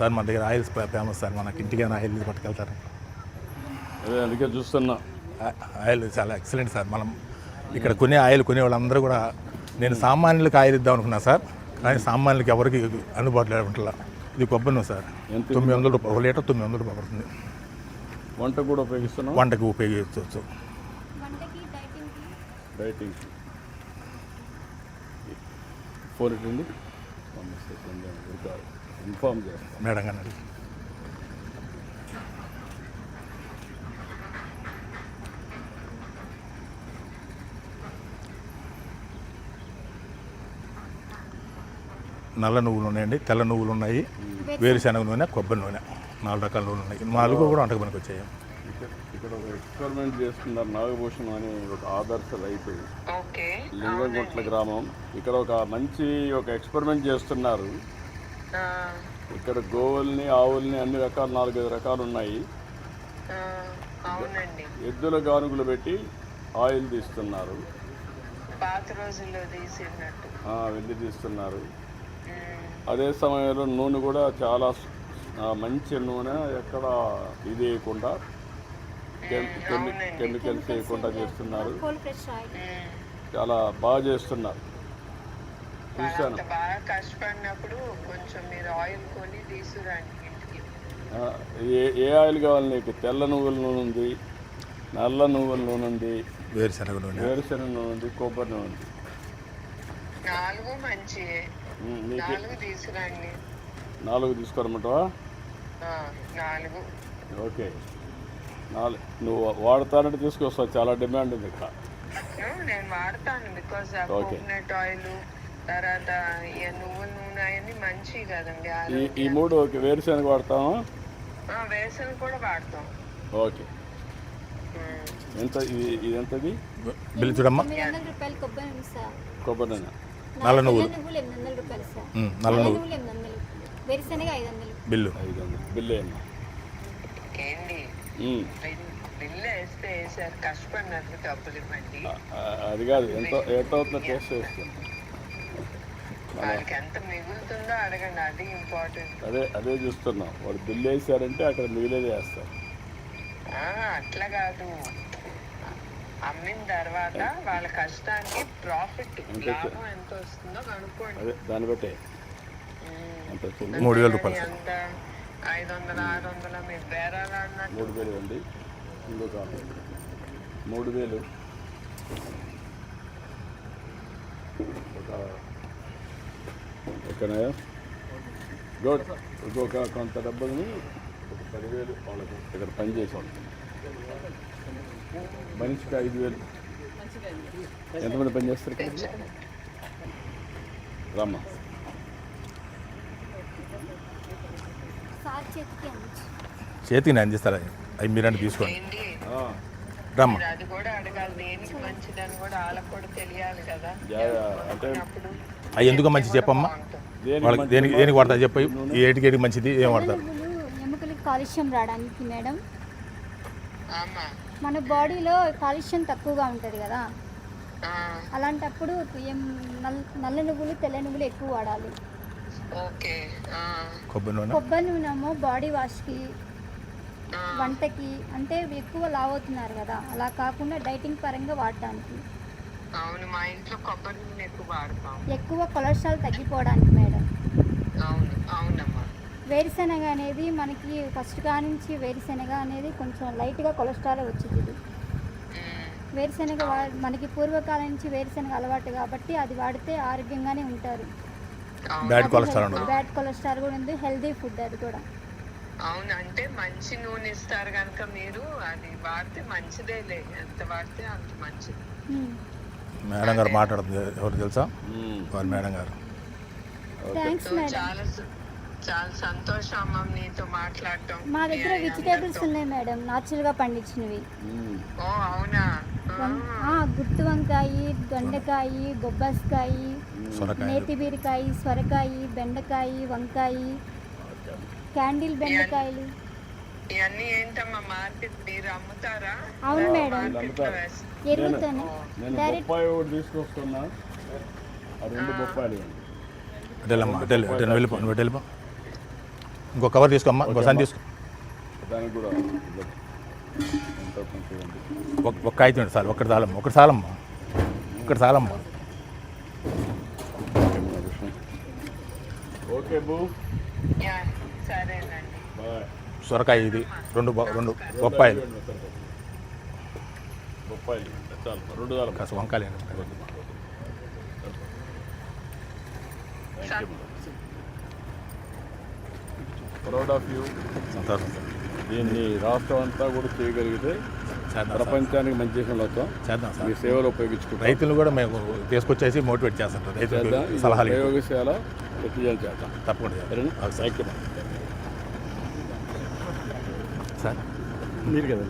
Sir మన దగ్గర oils famous sir, మనకి ఇంటికైనా ఆయిల్ పట్టుకెళ్తారు. అదే అందుకే చూస్తున్నా. ఆయిల్ చాలా ఎక్సలెంట్ సార్. మనం ఇక్కడ కొనే ఆయిల్ కొనే వాళ్ళందరూ కూడా, నేను సామాన్యులకు ఆయిల్ ఇద్దాం అనుకున్నా సార్, కానీ సామాన్యులకి ఎవరికి అందుబాటులో ఉంటుందా. ఇది కొబ్బరి నూనె సార్, 900 రూపాయలు, 1 లీటర్ 900 రూపాయలు పడుతుంది. వంట కూడా ఉపయోగిస్తున్నాం, వంటకి ఉపయోగించవచ్చు. డైటింగ్ ఫోన్ ఇట్లండి ఇన్ఫార్మ్ చేస్తాం మేడం గారు. నల్ల నువ్వులు ఉన్నాయండి, తెల్ల నువ్వులు ఉన్నాయి, వేరుశనగ నూనె, కొబ్బరి నూనె, 4 రకాల నూనెలు ఉన్నాయి. 4 కూడా వంటకు పనికి వచ్చాయి. ఇక్కడ ఒక ఎక్స్పెరిమెంట్ చేస్తున్నారు. నాగభూషణం అని ఒక ఆదర్శ రైతు, లింగంగుట్ల గ్రామం. ఇక్కడ ఒక మంచి ఎక్స్పెరిమెంట్ చేస్తున్నారు. ఇక్కడ గోవుల్ని, ఆవుల్ని అన్ని రకాలు 4-5 రకాలు ఉన్నాయి. ఎద్దుల గానుగులు పెట్టి ఆయిల్ తీస్తున్నారు, వెళ్ళి తీస్తున్నారు. అదే సమయంలో నూనె కూడా చాలా మంచి నూనె, ఎక్కడ ఇది వేయకుండా, కెమికల్స్ వేయకుండా చేస్తున్నారు. చాలా బాగా చేస్తున్నారు. చూశాను. ఏ ఆయిల్ కావాలి నీకు? తెల్ల నువ్వుల నూనె ఉంది, నల్ల నువ్వుల నూనె ఉంది, వేరుశనగ నూనె ఉంది, కొబ్బరి నూనె ఉంది. 4 తీసుకోరమంటావా? ఓకే, 4 నువ్వు వాడతానంటే తీసుకొస్తావు. చాలా డిమాండ్ ఉంది ఇక్కడ. నేను వాడతాను, బికాజ్ కోకోనట్ ఆయిల్, తర్వాత నువ్వుల నూనె అవన్నీ మంచివి కదండి. ఈ 3 ఓకే. వేరుశనగ వాడతామా? వేరుశనగ కూడా వాడతాం. ఓకే, ఎంత ఇది? ఎంతది బిల్లు చూడమ్మా. 900 రూపాయలు కొబ్బరి నూనె, నల్ల నువ్వులు 800 రూపాయలు సార్, నల్ల నువ్వులు 800, వేరుశనగ 500 బిల్లు. 500 బిల్లు అమ్మా. ఏంటి బిల్లు వేస్తే వేసారు, కష్టపడినట్లు డబ్బులు ఇవ్వండి. అది కాదు, ఎంత అవుతుందో టేస్ట్ చేస్తుంది. వాళ్ళకి ఎంత మిగులుతుందో అడగండి, అది ఇంపార్టెంట్. అదే చూస్తున్నాం. వాళ్ళు బిల్లు వేసారంటే అక్కడ మిగిలేది వేస్తారు. అట్లా కాదు, అమ్మిన తర్వాత వాళ్ళ కష్టానికి ప్రాఫిట్, లాభం ఎంత వస్తుందో కనుక్కోండి. అదే దాన్ని బట్టే 3000 రూపాయలు. అంత 500, 600 మీరు బేరాలు ఆడినట్టు. 3000 అండి. ఇంకొక 3000 ఓకేనా? గుడ్. ఇంకొక కొంత డబ్బుల్ని ఒక 10,000 వాళ్ళకి ఇక్కడ పనిచేసేవాళ్ళు, మనిషికి 5,000. ఎంతమంది పనిచేస్తారు ఇక్కడ? రమ్మా. చేతికి నేను అందిస్తారా? అవి మీరంటే తీసుకోండి. రమ్మా. అది కూడా అడగాలి, దేనికి మంచిదని కూడా వాళ్ళకి కూడా తెలియాలి కదా. అంటే అవి ఎందుకు మంచి చెప్పమ్మా, వాళ్ళకి దేనికి వాడతారు చెప్పి, ఏటికి మంచిది, ఏం వాడతారు? ఎముకలకి కాలుష్యం రావడానికి మేడం. మన బాడీలో కాలుష్యం తక్కువగా ఉంటుంది కదా, అలాంటప్పుడు నల్ల నువ్వులు, తెల్ల నువ్వులు ఎక్కువ వాడాలి. కొబ్బరి నూనెమో బాడీ వాష్కి, వంటకి, అంటే ఎక్కువ లావు అవుతున్నారు కదా, అలా కాకుండా డైటింగ్ పరంగా వాడటానికి. అవును, మా ఇంట్లో కొబ్బరి నూనె ఎక్కువ వాడతాం, ఎక్కువ కొలెస్ట్రాల్ తగ్గిపోవడానికి మేడం. అవును, అవునమ్మా. వేరుశనగ అనేది మనకి ఫస్ట్ నుంచి వేరుశనగ అనేది కొంచెం లైట్గా కొలెస్ట్రాల్ వచ్చింది. వేరుశనగ మనకి పూర్వకాలం నుంచి వేరుశనగ అలవాటు కాబట్టి అది వాడితే ఆరోగ్యంగానే ఉంటారు. బ్యాడ్ కొలెస్ట్రాల్ కూడా ఉంది, హెల్దీ ఫుడ్ అది కూడా. అవును, అంటే మంచి నూనె ఇస్తారు కనుక మీరు అది వాడితే మంచిదేలే, ఎంత వాడితే అంత మంచిది. మేడం గారు మాట్లాడుతుంది, ఎవరు తెలుసా? వారు మేడం గారు. చాలా సంతోషం అమ్మ నీతో మాట్లాడటం. మా దగ్గర వెజిటేబుల్స్ ఉన్నాయి మేడం, నాచురల్గా పండించినవి. ఓ అవునా? గుత్తి వంకాయ, దొండకాయ, బొబ్బాస్కాయ, నేతి బీరకాయ, సొరకాయ, బెండకాయ, వంకాయ, క్యాండిల్ బెండకాయలు. ఇవన్నీ ఏంటమ్మా మార్కెట్ మీరు అమ్ముతారా? అవును మేడం, ఎరువుతోనే డైరెక్ట్. తీసుకొస్తున్నా 2 బొప్పాయిలు. ఇంకో కవర్ తీసుకోమ్మా, ఇంకోసారి తీసుకో. దానికి కూడా ఎంత కొంచెం ఇవ్వండి. ఒక కాగితం సార్, ఒకటి చాలమ్మా, ఒకటి చాలమ్మా, ఒకటి చాలమ్మా. ఓకే బూ, యా, సరేనండి. బాయ్. సొరకాయ ఇది రెండు బొప్పాయిలు, బొప్పాయిలు చాలు, 2 చాలు. కాస్త వంకాయలు. Proud of you. సంతోషం సార్. దీన్ని రాష్ట్రం అంతా కూడా చేయగలిగితే చేద్దాం సార్, ప్రపంచానికి మంచి చేసిన అవుతాం. చేద్దాం మీ సార్. సేవలు ఉపయోగించుకుంటాం. రైతులు కూడా మేము తీసుకొచ్చేసి మోటివేట్ చేస్తాం సార్. రైతులకు చేద్దాం. ఇది సలహాలు ప్రయోగశాల ప్రతిజాలు చేద్దాం. తప్పకుండా చేద్దాం. సరేనా? Okay sir. Thank you sir మీరు కదా